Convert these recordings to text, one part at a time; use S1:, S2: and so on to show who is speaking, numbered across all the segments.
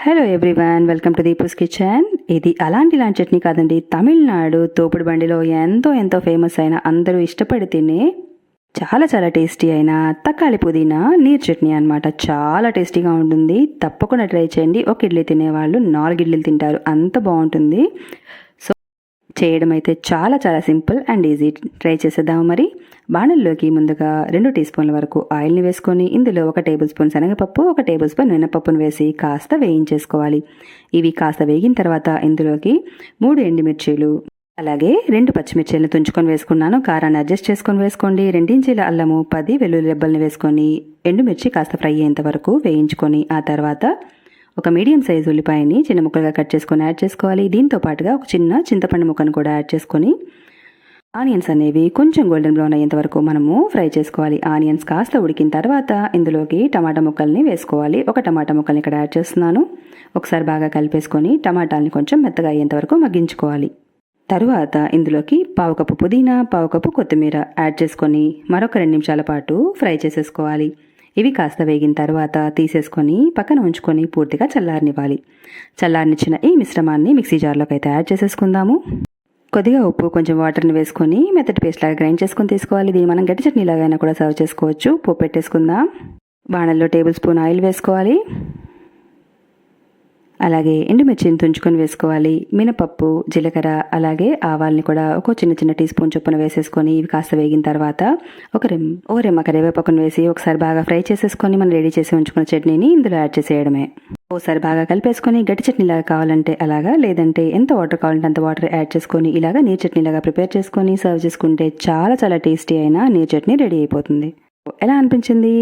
S1: Hello everyone, welcome to Deepu's kitchen. ఇది అలాంటి చట్నీ కాదండి, తమిళనాడు తోపుడు బండిలో ఎంతో ఫేమస్ అయిన అందరూ ఇష్టపడి తినే చాలా టేస్టీ అయిన తక్కాలి పుదీనా నీరు చట్నీ అనమాట. చాలా టేస్టీగా ఉంటుంది, తప్పకుండా ట్రై చేయండి. ఒక ఇడ్లీ తినేవాళ్ళు 4 ఇడ్లీలు తింటారు, అంత బాగుంటుంది. సో చేయడం అయితే చాలా సింపుల్ అండ్ ఈజీ. ట్రై చేసేద్దాము. మరి బాణల్లోకి ముందుగా 2 టీ స్పూన్ల వరకు ఆయిల్ని వేసుకొని ఇందులో 1 టేబుల్ స్పూన్ శనగపప్పు, 1 టేబుల్ స్పూన్ మినపప్పును వేసి కాస్త వేయించేసుకోవాలి. ఇవి కాస్త వేగిన తర్వాత ఇందులోకి 3 ఎండుమిర్చీలు, అలాగే 2 పచ్చిమిర్చీలను తుంచుకొని వేసుకున్నాను. కారాన్ని అడ్జస్ట్ చేసుకొని వేసుకోండి. 2 ఇంచీల అల్లము, 10 వెల్లుల్లి రెబ్బల్ని వేసుకొని ఎండుమిర్చి కాస్త ఫ్రై అయ్యేంత వరకు వేయించుకొని ఆ తర్వాత ఒక మీడియం సైజు ఉల్లిపాయని చిన్న ముక్కలుగా కట్ చేసుకొని యాడ్ చేసుకోవాలి. దీంతో పాటుగా ఒక చిన్న చింతపండు ముక్కను కూడా యాడ్ చేసుకొని ఆనియన్స్ అనేవి కొంచెం గోల్డెన్ బ్రౌన్ అయ్యేంత వరకు మనము ఫ్రై చేసుకోవాలి. ఆనియన్స్ కాస్త ఉడికిన తర్వాత ఇందులోకి టమాటా ముక్కల్ని వేసుకోవాలి. 1 టమాటా ముక్కల్ని ఇక్కడ యాడ్ చేస్తున్నాను. ఒకసారి బాగా కలిపేసుకొని టమాటాలని కొంచెం మెత్తగా అయ్యేంత వరకు మగ్గించుకోవాలి. తరువాత ఇందులోకి 1/2 కప్పు పుదీనా, 1/2 కప్పు కొత్తిమీర యాడ్ చేసుకొని మరొక 2 నిమిషాల పాటు ఫ్రై చేసేసుకోవాలి. ఇవి కాస్త వేగిన తర్వాత తీసేసుకొని పక్కన ఉంచుకొని పూర్తిగా చల్లారనివ్వాలి. చల్లారనిచ్చిన ఈ మిశ్రమాన్ని మిక్సీ జార్లోకి అయితే యాడ్ చేసేసుకుందాము. కొద్దిగా ఉప్పు, కొంచెం వాటర్ని వేసుకొని మెత్తటి పేస్ట్ లాగా గ్రైండ్ చేసుకొని తీసుకోవాలి. దీన్ని మనం గట్టి చట్నీ లాగైనా కూడా సర్వ్ చేసుకోవచ్చు. పోపు పెట్టేసుకుందాం. బాణల్లో టేబుల్ స్పూన్ ఆయిల్ వేసుకోవాలి. అలాగే ఎండుమిర్చిని తుంచుకొని వేసుకోవాలి. మినపప్పు, జీలకర్ర, అలాగే ఆవాల్ని కూడా ఒక చిన్న టీ స్పూన్ చొప్పున వేసేసుకొని ఇవి కాస్త వేగిన తర్వాత ఒక రెమ్మ కరివేపాకును వేసి ఒకసారి బాగా ఫ్రై చేసేసుకొని మనం రెడీ చేసి ఉంచుకున్న చట్నీని ఇందులో యాడ్ చేసేయడమే. ఒకసారి బాగా కలిపేసుకొని గట్టి చట్నీలాగా కావాలంటే అలాగా, లేదంటే ఎంత వాటర్ కావాలంటే అంత వాటర్ యాడ్ చేసుకొని ఇలాగా నీరు చట్నీలాగా ప్రిపేర్ చేసుకొని సర్వ్ చేసుకుంటే చాలా టేస్టీ అయిన నీరు చట్నీ రెడీ అయిపోతుంది. ఎలా అనిపించింది?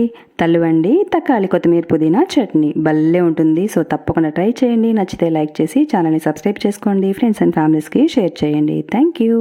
S1: తల్లువండి తక్కాలి కొత్తిమీర పుదీనా చట్నీ భలే ఉంటుంది. సో తప్పకుండా ట్రై చేయండి. నచ్చితే లైక్ చేసి ఛానల్ని సబ్స్క్రైబ్ చేసుకోండి. ఫ్రెండ్స్ అండ్ ఫ్యామిలీస్కి షేర్ చేయండి. Thank you.